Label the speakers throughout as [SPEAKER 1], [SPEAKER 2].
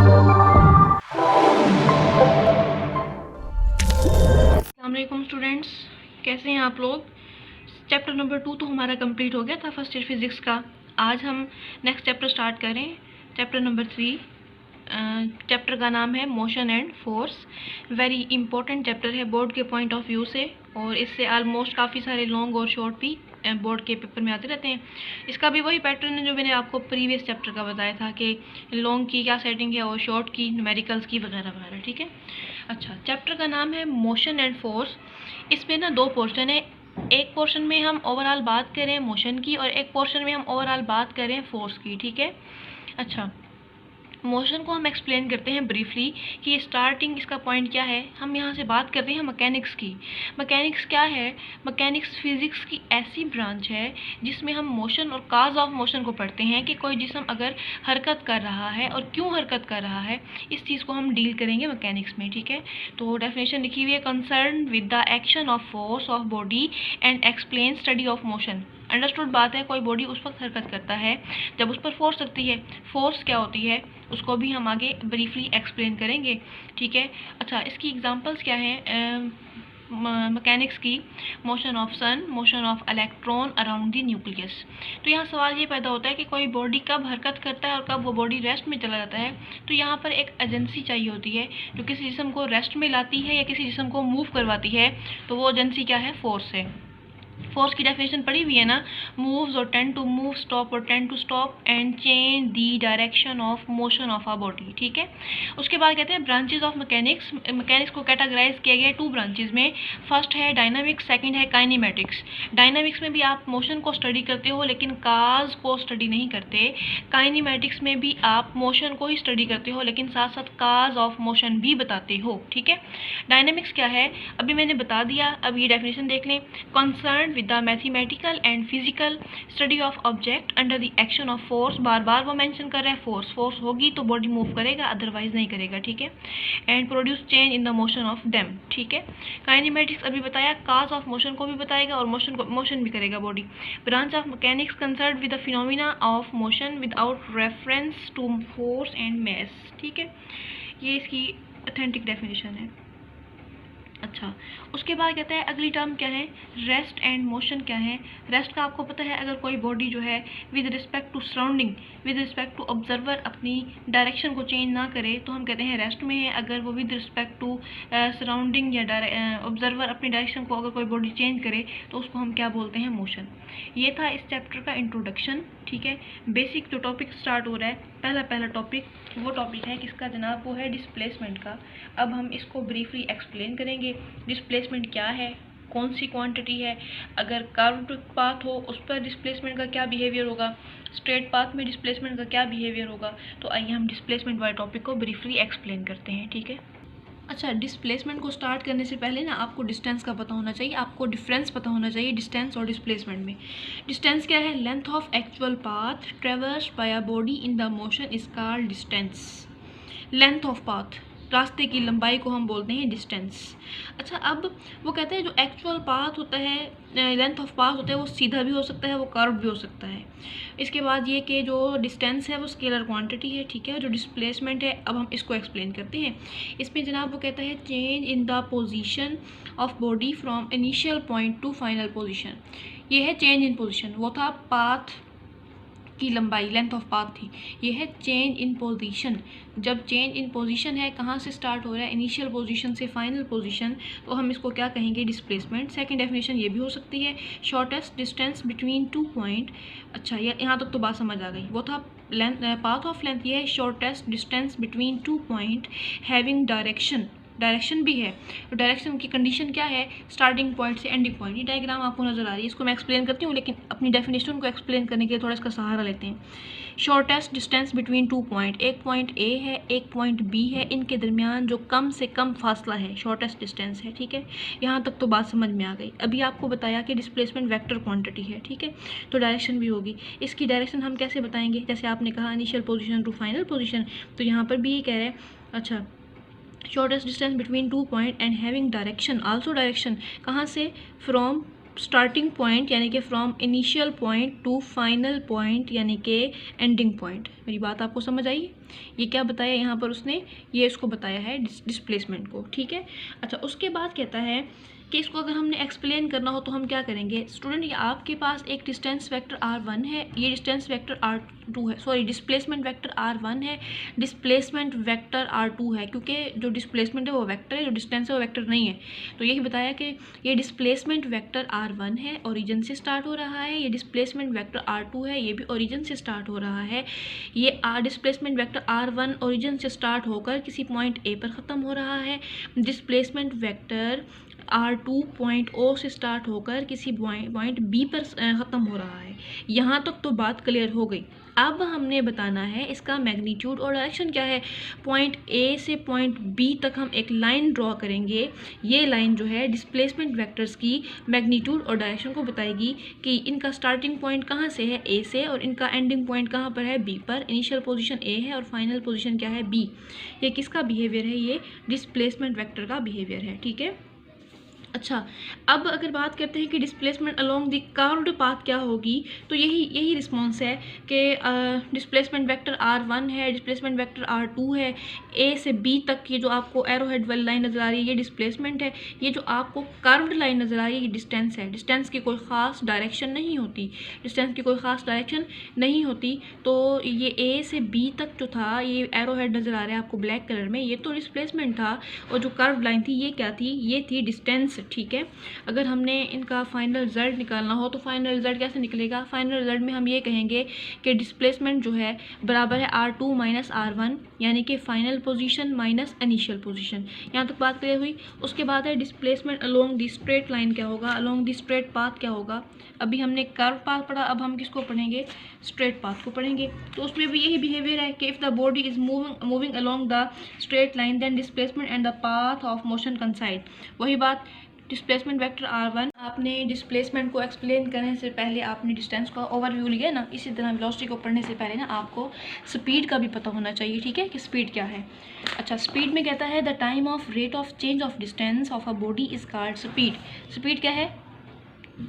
[SPEAKER 1] अस्सलामुअलैकुम स्टूडेंट्स, कैसे हैं आप लोग। चैप्टर नंबर 2 तो हमारा कंप्लीट हो गया था फर्स्ट ईयर फिज़िक्स का। आज हम नेक्स्ट चैप्टर स्टार्ट करें, चैप्टर नंबर 3। चैप्टर का नाम है motion and force. Very important chapter है बोर्ड के पॉइंट ऑफ व्यू से, और इससे आलमोस्ट काफ़ी सारे लॉन्ग और शॉर्ट भी बोर्ड के पेपर में आते रहते हैं। इसका भी वही पैटर्न है जो मैंने आपको प्रीवियस चैप्टर का बताया था कि लॉन्ग की क्या सेटिंग है और शॉर्ट की न्यूमेरिकल्स की वगैरह वगैरह, ठीक है। अच्छा, चैप्टर का नाम है मोशन एंड फोर्स। इसमें ना 2 पोर्शन है। एक पोर्शन में हम ओवरऑल बात करें मोशन की, और एक पोर्शन में हम ओवरऑल बात करें फोर्स की, ठीक है। अच्छा, मोशन को हम एक्सप्लेन करते हैं ब्रीफली कि स्टार्टिंग इसका पॉइंट क्या है। हम यहाँ से बात करते हैं मैकेनिक्स की। मैकेनिक्स क्या है? मैकेनिक्स फिजिक्स की ऐसी ब्रांच है जिसमें हम मोशन और काज ऑफ मोशन को पढ़ते हैं कि कोई जिस्म अगर हरकत कर रहा है और क्यों हरकत कर रहा है, इस चीज़ को हम डील करेंगे मैकेनिक्स में, ठीक है। तो डेफिनेशन लिखी हुई है, concern with the action of force of body and explain study of motion. Understood बात है, कोई बॉडी उस वक्त हरकत करता है जब उस पर फोर्स लगती है। फोर्स क्या होती है उसको भी हम आगे ब्रीफली एक्सप्लेन करेंगे, ठीक है। अच्छा, इसकी एग्जांपल्स क्या हैं मैकेनिक्स की? Motion of sun, motion of electron around the nucleus. तो यहाँ सवाल ये पैदा होता है कि कोई बॉडी कब हरकत करता है और कब वो बॉडी रेस्ट में चला जाता है। तो यहाँ पर एक एजेंसी चाहिए होती है जो किसी जिस्म को रेस्ट में लाती है या किसी जिस्म को मूव करवाती है। तो वो एजेंसी क्या है? फोर्स है। फोर्स की डेफिनेशन पढ़ी हुई है ना, मूव्स और टेंड टू मूव, स्टॉप और tend to stop and change the direction of motion of a body, ठीक है। उसके बाद कहते हैं ब्रांचेज ऑफ मैकेनिक्स। मैकेनिक्स को कैटेगराइज किया गया है 2 ब्रांचेज में। फर्स्ट है डायनामिक्स, सेकंड है काइनेमेटिक्स। डायनामिक्स में भी आप मोशन को स्टडी करते हो लेकिन काज को स्टडी नहीं करते। काइनेमेटिक्स में भी आप मोशन को ही स्टडी करते हो लेकिन साथ साथ काज ऑफ मोशन भी बताते हो, ठीक है। डायनामिक्स क्या है अभी मैंने बता दिया, अब ये डेफिनेशन देख लें। Concern with the mathematical and physical study of object under the action of force. बार बार वो मेंशन कर रहा है फोर्स होगी तो बॉडी मूव करेगा, अदरवाइज नहीं करेगा, ठीक है। And produce change in the motion of them, ठीक है। काइनेमेटिक्स अभी बताया, काज ऑफ मोशन को भी बताएगा और मोशन भी करेगा body. Branch of mechanics concern with the phenomena of motion without reference to force and mass, ठीक है। ये इसकी ऑथेंटिक डेफिनेशन है। अच्छा, उसके बाद कहता है अगली टर्म क्या है? रेस्ट एंड मोशन क्या है? रेस्ट का आपको पता है, अगर कोई बॉडी जो है with respect to surrounding, with respect to observer अपनी डायरेक्शन को चेंज ना करे तो हम कहते हैं रेस्ट में है। अगर वो विद रिस्पेक्ट टू सराउंडिंग या ऑब्जर्वर अपनी डायरेक्शन को अगर कोई बॉडी चेंज करे तो उसको हम क्या बोलते हैं? मोशन। ये था इस चैप्टर का इंट्रोडक्शन, ठीक है। बेसिक जो टॉपिक स्टार्ट हो रहा है, पहला टॉपिक वो टॉपिक है किसका जनाब? वो है डिस्प्लेसमेंट का। अब हम इसको ब्रीफली एक्सप्लेन करेंगे। डिस्प्लेसमेंट क्या है, कौन सी क्वांटिटी है, अगर कर्व्ड पाथ हो उस पर डिस्प्लेसमेंट का क्या बिहेवियर होगा, स्ट्रेट पाथ में डिस्प्लेसमेंट का क्या बिहेवियर होगा। तो आइए हम डिस्प्लेसमेंट वाले टॉपिक को ब्रीफली एक्सप्लेन करते हैं, ठीक है। अच्छा, डिस्प्लेसमेंट को स्टार्ट करने से पहले ना आपको डिस्टेंस का पता होना चाहिए, आपको डिफरेंस पता होना चाहिए डिस्टेंस और डिस्प्लेसमेंट में। डिस्टेंस क्या है? Length of actual path traverse by a body in the motion is called distance. Length of path, रास्ते की लंबाई को हम बोलते हैं डिस्टेंस। अच्छा, अब वो कहते हैं जो एक्चुअल पाथ होता है, लेंथ ऑफ पाथ होता है, वो सीधा भी हो सकता है, वो कर्व भी हो सकता है। इसके बाद ये कि जो डिस्टेंस है वो स्केलर क्वांटिटी है, ठीक है। जो डिस्प्लेसमेंट है अब हम इसको एक्सप्लेन करते हैं। इसमें जनाब वो कहता है change in the position of body from initial point to final position. ये है चेंज इन पोजीशन, वो था पाथ की लंबाई, लेंथ ऑफ पाथ थी। ये है चेंज इन पोजीशन। जब चेंज इन पोजीशन है, कहाँ से स्टार्ट हो रहा है? इनिशियल पोजीशन से फाइनल पोजीशन, तो हम इसको क्या कहेंगे? डिस्प्लेसमेंट। सेकंड डेफिनेशन ये भी हो सकती है, शॉर्टेस्ट डिस्टेंस बिटवीन 2 पॉइंट। अच्छा, यहाँ तक तो बात समझ आ गई। वो था लेंथ, पाथ ऑफ लेंथ। ये है shortest distance between 2 point having direction भी है। तो डायरेक्शन की कंडीशन क्या है? स्टार्टिंग पॉइंट से एंडिंग पॉइंट। ये डायग्राम आपको नजर आ रही है, इसको मैं एक्सप्लेन करती हूँ, लेकिन अपनी डेफिनेशन को एक्सप्लेन करने के लिए थोड़ा इसका सहारा लेते हैं। शॉर्टेस्ट डिस्टेंस बिटवीन 2 पॉइंट, एक पॉइंट ए है, एक पॉइंट बी है, इनके दरमियान जो कम से कम फासला है शॉर्टेस्ट डिस्टेंस है, ठीक है। यहाँ तक तो बात समझ में आ गई। अभी आपको बताया कि डिस्प्लेसमेंट वेक्टर क्वांटिटी है, ठीक है। तो डायरेक्शन भी होगी। इसकी डायरेक्शन हम कैसे बताएंगे? जैसे आपने कहा initial position to final position, तो यहाँ पर भी ये कह रहे हैं। अच्छा, shortest distance between 2 point and having direction, also direction, कहाँ से? फ्रॉम स्टार्टिंग पॉइंट यानी कि from initial point to final point यानी कि एंडिंग पॉइंट। मेरी बात आपको समझ आई? ये क्या बताया यहाँ पर उसने, ये इसको बताया है डिस्प्लेसमेंट को, ठीक है। अच्छा, उसके बाद कहता है कि इसको अगर हमने एक्सप्लेन करना हो तो हम क्या करेंगे। स्टूडेंट, ये आपके पास एक डिस्टेंस वेक्टर r1 है, ये डिस्टेंस वेक्टर r2 है, सॉरी डिस्प्लेसमेंट वेक्टर r1 है, डिस्प्लेसमेंट वेक्टर r2 है, क्योंकि जो डिस्प्लेसमेंट है वो वेक्टर है, जो डिस्टेंस है वो वेक्टर नहीं है। तो यही बताया कि ये डिस्प्लेसमेंट वेक्टर r1 है, ओरिजिन से स्टार्ट हो रहा है। ये डिस्प्लेसमेंट वेक्टर r2 है, ये भी ओरिजिन से स्टार्ट हो रहा है। ये डिस्प्लेसमेंट वेक्टर r1 ओरिजिन से स्टार्ट होकर किसी पॉइंट a पर ख़त्म हो रहा है। Displacement vector r2 point O से स्टार्ट होकर किसी पॉइंट B पर ख़त्म हो रहा है। यहाँ तक तो बात क्लियर हो गई। अब हमने बताना है इसका मैग्नीट्यूड और डायरेक्शन क्या है। पॉइंट A से पॉइंट B तक हम एक लाइन ड्रॉ करेंगे। ये लाइन जो है डिस्प्लेसमेंट वेक्टर्स की मैग्नीट्यूड और डायरेक्शन को बताएगी कि इनका स्टार्टिंग पॉइंट कहाँ से है, A से, और इनका एंडिंग पॉइंट कहाँ पर है, B पर। इनिशियल पोजीशन A है और फाइनल पोजीशन क्या है, B। ये किसका बिहेवियर है, ये डिस्प्लेसमेंट वेक्टर का बिहेवियर है, ठीक है। अच्छा, अब अगर बात करते हैं कि displacement along the curved path क्या होगी, तो यही रिस्पॉन्स है कि डिस्प्लेसमेंट वेक्टर r1 है, डिस्प्लेसमेंट वेक्टर r2 है, a से b तक ये जो आपको एरो हेड वाली लाइन नज़र आ रही है ये डिस्प्लेसमेंट है। ये जो आपको कर्व्ड लाइन नज़र आ रही है ये डिस्टेंस है। डिस्टेंस की कोई ख़ास डायरेक्शन नहीं होती, डिस्टेंस की कोई ख़ास डायरेक्शन नहीं होती। तो ये a से b तक जो था, ये एरो हेड नज़र आ रहा है आपको ब्लैक कलर में, ये तो डिस्प्लेसमेंट था, और जो कर्व्ड लाइन थी ये क्या थी, ये थी डिस्टेंस, ठीक है। अगर हमने इनका फाइनल रिजल्ट निकालना हो तो फाइनल रिजल्ट कैसे निकलेगा। फाइनल रिजल्ट में हम ये कहेंगे कि डिस्प्लेसमेंट जो है बराबर है r2 माइनस r1, यानी कि final position minus initial position. यहाँ तक बात क्लियर हुई। उसके बाद है displacement along the straight line क्या होगा, अलोंग द स्ट्रेट पाथ क्या होगा। अभी हमने कर्व पाथ पढ़ा, अब हम किसको पढ़ेंगे, स्ट्रेट पाथ को पढ़ेंगे। तो उसमें भी यही बिहेवियर है कि if the body is moving along the straight line then displacement and the path of motion coincide. वही बात, डिस्प्लेसमेंट वेक्टर r1, आपने डिस्प्लेसमेंट को एक्सप्लेन करने से पहले आपने डिस्टेंस का ओवरव्यू लिया ना, इसी तरह वेलोसिटी को पढ़ने से पहले ना आपको स्पीड का भी पता होना चाहिए, ठीक है, कि स्पीड क्या है। अच्छा, स्पीड में कहता है the time of rate of change of distance of a body is called speed. Speed क्या है,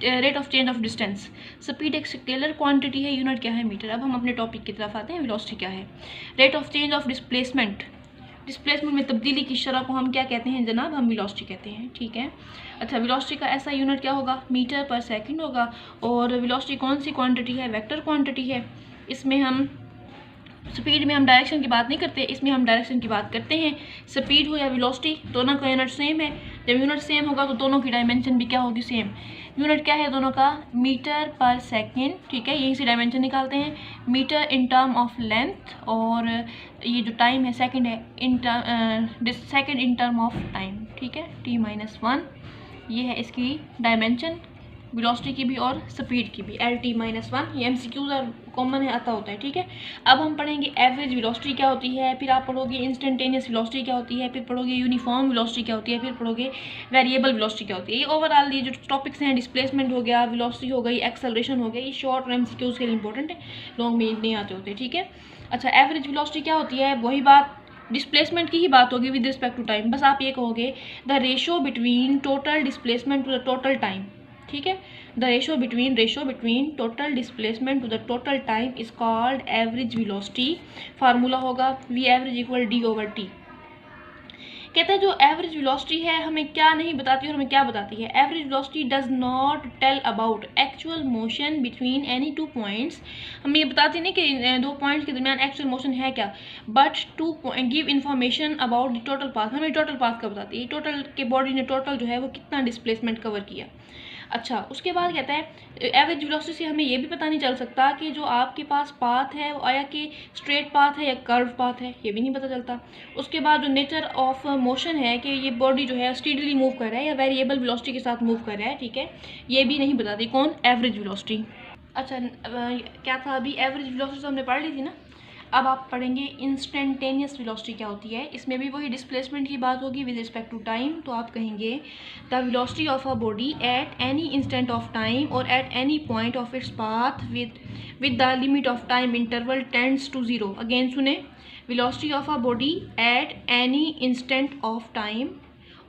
[SPEAKER 1] rate of change of distance. Speed एक स्केलर क्वांटिटी है, यूनिट क्या है, मीटर। अब हम अपने टॉपिक की तरफ आते हैं, वेलोसिटी क्या है। Rate of change of displacement, displacement में तब्दीली की शरह को हम क्या कहते हैं जनाब, हम वेलोसिटी कहते हैं, ठीक है। अच्छा, वेलोसिटी का ऐसा यूनिट क्या होगा, मीटर पर सेकंड होगा। और वेलोसिटी कौन सी क्वांटिटी है, वेक्टर क्वांटिटी है। इसमें हम स्पीड में हम डायरेक्शन की बात नहीं करते, इसमें हम डायरेक्शन की बात करते हैं। स्पीड हो या वेलोसिटी, दोनों का यूनिट सेम है। जब यूनिट सेम होगा तो दोनों की डायमेंशन भी क्या होगी, सेम। यूनिट क्या है दोनों का, मीटर पर सेकंड, ठीक है। यहीं से डायमेंशन निकालते हैं, metre in term of length, और ये जो टाइम है सेकंड है second in term of time, ठीक है, t-1। ये है इसकी डायमेंशन वेलोसिटी की भी और स्पीड की भी, LT-1। ये MCQs और कॉमन है, आता होता है, ठीक है। अब हम पढ़ेंगे एवरेज वेलोसिटी क्या होती है, फिर आप पढ़ोगे इंस्टेंटेनियस वेलोसिटी क्या होती है, फिर पढ़ोगे यूनिफॉर्म वेलोसिटी क्या होती है, फिर पढ़ोगे वेरिएबल वेलोसिटी क्या होती है। ये ओवरऑल ये जो टॉपिक्स हैं, डिस्प्लेसमेंट हो गया, वेलोसिटी हो गई, एक्सेलरेशन हो गया, ये शॉर्ट और MCQs के लिए इंपॉर्टेंट है, लॉन्ग में नहीं आते होते, ठीक है। अच्छा, एवरेज वेलोसिटी क्या होती है, वही बात डिस्प्लेसमेंट की ही बात होगी विद रिस्पेक्ट टू टाइम। बस आप ये कहोगे the ratio between total displacement to the total time, ठीक है। The ratio between total displacement to the total time is called average velocity. Formula होगा V एवरेज इक्वल D/T। कहते हैं जो एवरेज वेलोसिटी है हमें क्या नहीं बताती और हमें क्या बताती है। Average velocity does not tell about actual motion between any two points. हमें ये बताती नहीं कि दो पॉइंट्स के दरमियान एक्चुअल मोशन है क्या, but to give information about the total path. हमें टोटल पाथ का बताती है, टोटल के बॉडी ने टोटल जो है वो कितना डिस्प्लेसमेंट कवर किया। अच्छा, उसके बाद कहता है एवरेज वेलोसिटी से हमें ये भी पता नहीं चल सकता कि जो आपके पास पाथ है वो आया कि स्ट्रेट पाथ है या कर्व पाथ है, ये भी नहीं पता चलता। उसके बाद जो नेचर ऑफ मोशन है कि ये बॉडी जो है स्टीडली मूव कर रहा है या वेरिएबल वेलोसिटी के साथ मूव कर रहा है, ठीक है, ये भी नहीं बताती कौन, एवरेज वेलोसिटी। अच्छा, क्या था अभी, एवरेज वेलोसिटी तो हमने पढ़ ली थी ना। अब आप पढ़ेंगे इंस्टेंटेनियस वेलोसिटी क्या होती है। इसमें भी वही डिस्प्लेसमेंट की बात होगी विद रिस्पेक्ट टू टाइम। तो आप कहेंगे the velocity of a body at any instant of time और at any point of its path with the limit of time interval tends to 0। Again सुने, velocity of a body at any instant of time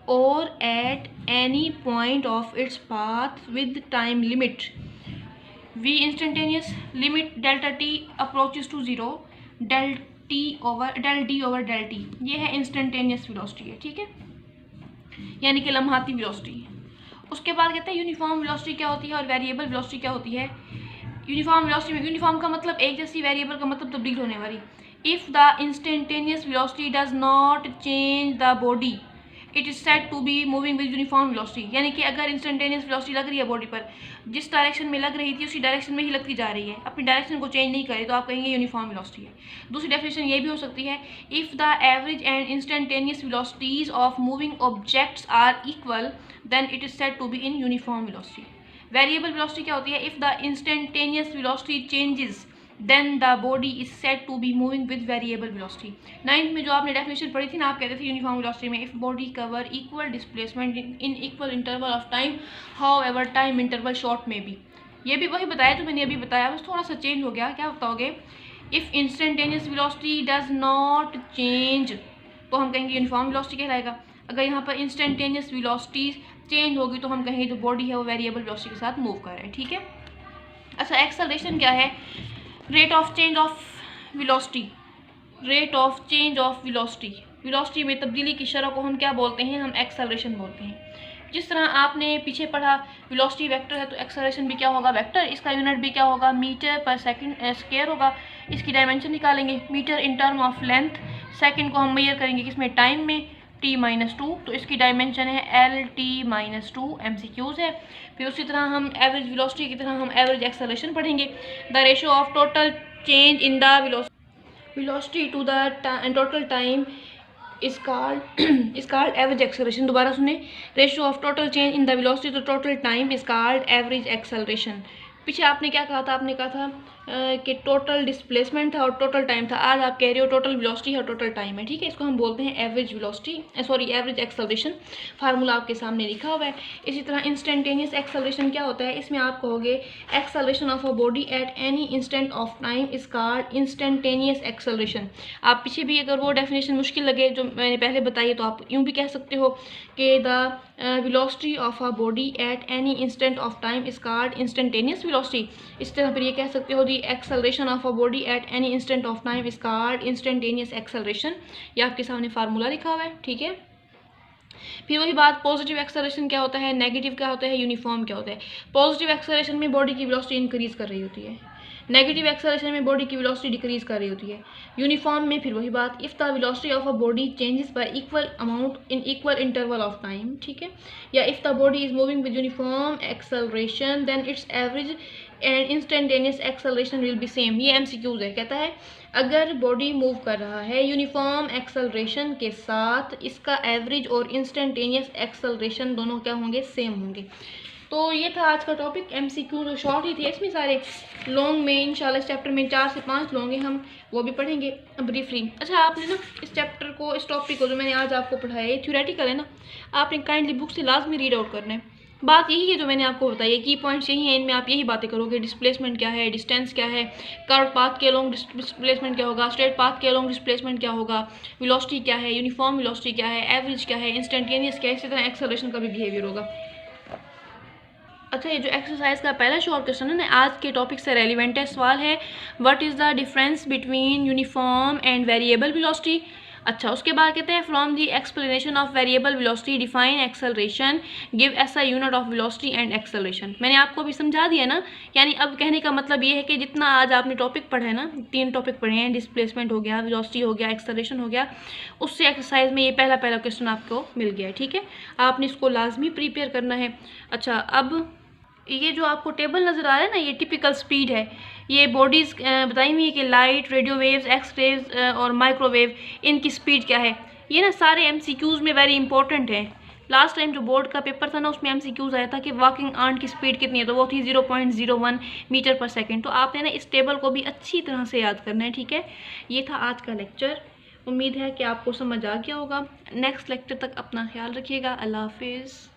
[SPEAKER 1] or at any point of its path with time limit v instantaneous limit delta t approaches to 0 del d over del t। ये है instantaneous velocity है, ठीक है, यानी कि लम्हाती velocity. उसके बाद कहते हैं यूनिफॉर्म वेलोसिटी क्या होती है और वेरिएबल वेलोसिटी क्या होती है। यूनिफॉर्म वेलोसिटी में यूनिफॉर्म का मतलब एक जैसी, वेरिएबल का मतलब तब्दील होने वाली। If the instantaneous velocity does not change the body it is said to be moving with uniform velocity. यानी कि अगर इंस्टेंटेनियस वेलोसिटी लग रही है बॉडी पर, जिस डायरेक्शन में लग रही थी उसी डायरेक्शन में ही लगती जा रही है, अपनी डायरेक्शन को चेंज नहीं करे, तो आप कहेंगे यूनिफॉर्म वेलोसिटी है। दूसरी डेफिनेशन ये भी हो सकती है, if the average and instantaneous velocities of moving objects are equal then it is said to be in uniform velocity. Variable velocity क्या होती है, if the instantaneous velocity changes then the body is said to be moving with variable velocity. 9th में जो आपने definition पढ़ी थी ना, आप कहते थे यूनिफॉर्म वेलोसिटी में if body cover equal displacement in equal interval of time how ever time interval short में बी। ये भी वही बताया जो मैंने अभी बताया, बस थोड़ा सा चेंज हो गया। क्या बताओगे, if instantaneous velocity does not change तो हम कहेंगे यूनिफॉर्म वेलोसिटी कहलाएगा। अगर यहाँ पर इंस्टेंटेनियस वेलोसिटी चेंज होगी तो हम कहेंगे जो बॉडी है वो वेरिएबल वेलोसिटी के साथ मूव कर रहा है, ठीक है। अच्छा, एक्सेलरेशन क्या है, rate of change of velocity. Rate of change of velocity, velocity में तब्दीली की शरह को हम क्या बोलते हैं, हम एक्सेलरेशन बोलते हैं। जिस तरह आपने पीछे पढ़ा वेलोसिटी वेक्टर है तो एक्सेलरेशन भी क्या होगा, वेक्टर। इसका यूनिट भी क्या होगा, मीटर पर सेकंड स्क्वायर होगा। इसकी डायमेंशन निकालेंगे, metre in term of length, second को हम मेजर करेंगे किसमें, टाइम में, t-2, तो इसकी डायमेंशन है LT-2, MCQs है। फिर उसी तरह हम एवरेज वेलोसिटी की तरह हम एवरेज एक्सेलरेशन पढ़ेंगे। The ratio of total change in the velocity to the total time is called average acceleration. दोबारा सुने, ratio of total change in the velocity to total time is called average acceleration. पीछे आपने क्या कहा था, आपने कहा था कि टोटल डिस्प्लेसमेंट था और टोटल टाइम था। आज आप कह रहे हो टोटल वेलोसिटी है और टोटल टाइम है, ठीक है। इसको हम बोलते हैं average velocity, sorry average acceleration. Formula आपके सामने लिखा हुआ है। इसी तरह इंस्टेंटेनियस एक्सेलरेशन क्या होता है, इसमें आप कहोगे acceleration of a body at any instant of time is called instantaneous acceleration. आप पीछे भी अगर वो डेफिनेशन मुश्किल लगे जो मैंने पहले बताई तो आप यूँ भी कह सकते हो कि the velocity of a body at any instant of time is called instantaneous velocity. इस तरह फिर ये कह सकते हो the acceleration of a body at any instant of time is called instantaneous acceleration. ये आपके सामने फार्मूला लिखा हुआ है, ठीक है। फिर वही बात, पॉजिटिव एक्सेलरेशन क्या होता है, नेगेटिव क्या होता है, यूनिफॉर्म क्या होता है। पॉजिटिव एक्सेलरेशन में बॉडी की वेलोसिटी इंक्रीज कर रही होती है, नेगेटिव एक्सेलरेशन में बॉडी की वेलोसिटी डिक्रीज कर रही होती है। यूनिफॉर्म में फिर वही बात, if the velocity of a body changes by equal amount in equal interval of time, ठीक है, या if the body is moving with uniform acceleration then its average and instantaneous acceleration will be same. ये MCQs है, कहता है अगर body move कर रहा है यूनिफॉर्म एक्सेलरेशन के साथ, इसका एवरेज और इंस्टेंटेनियस एक्सेलरेशन दोनों क्या होंगे, सेम होंगे। तो ये था आज का टॉपिक। MCQ तो शॉर्ट ही थे, इसमें सारे लॉन्ग में इंशाल्लाह इस चैप्टर में 4 से 5 लॉन्ग हैं, हम वो भी पढ़ेंगे ब्रीफली। अच्छा, आपने ना इस चैप्टर को, इस टॉपिक को जो मैंने आज आपको पढ़ाया है थ्योरेटिकल है ना, आपने काइंडली बुक से लाजमी रीड आउट करना है। बात यही है जो मैंने आपको बताई है, की पॉइंट्स यही हैं, इनमें आप यही बातें करोगे, डिस्प्लेसमेंट क्या है, डिस्टेंस क्या है, कर्व पाथ के अलोंग डिस्प्लेसमेंट क्या होगा, स्ट्रेट पाथ के अलोंग डिस्प्लेसमेंट क्या होगा, वेलोसिटी क्या है, यूनिफॉर्म वेलोसिटी क्या है, एवरेज क्या है, इंस्टेंटेनियस क्या है, इसी तरह एक्सेलरेशन का भी बिहेवियर होगा। अच्छा, ये जो एक्सरसाइज का पहला शॉर्ट क्वेश्चन है ना, आज के टॉपिक से रेलिवेंट है। सवाल है what is the difference between uniform and variable velocity. अच्छा, उसके बाद कहते हैं from the explanation of variable velocity define acceleration, give SI unit of velocity and acceleration. मैंने आपको भी समझा दिया ना, यानी अब कहने का मतलब ये है कि जितना आज आपने टॉपिक पढ़ा है ना, 3 टॉपिक पढ़े हैं, डिस्प्लेसमेंट हो गया, वेलोसिटी हो गया, एक्सेलरेशन हो गया, उससे एक्सरसाइज में ये पहला क्वेश्चन आपको मिल गया है, ठीक है। आपने इसको लाजमी प्रिपेयर करना है। अच्छा, अब ये जो आपको टेबल नज़र आ रहा है ना, ये टिपिकल स्पीड है। ये बॉडीज़ बताई हुई है कि लाइट, रेडियो वेव्स, एक्स-रेज और माइक्रोवेव, इनकी स्पीड क्या है। ये ना सारे MCQs में वेरी इंपॉर्टेंट है। लास्ट टाइम जो बोर्ड का पेपर था ना, उसमें MCQs आया था कि वॉकिंग आर्ट की स्पीड कितनी है, तो वो थी 0.01 मीटर पर सेकेंड। तो आपने ना इस टेबल को भी अच्छी तरह से याद करना है, ठीक है। ये था आज का लेक्चर, उम्मीद है कि आपको समझ आ गया होगा। नेक्स्ट लेक्चर तक अपना ख्याल रखिएगा। अल्लाह हाफिज़।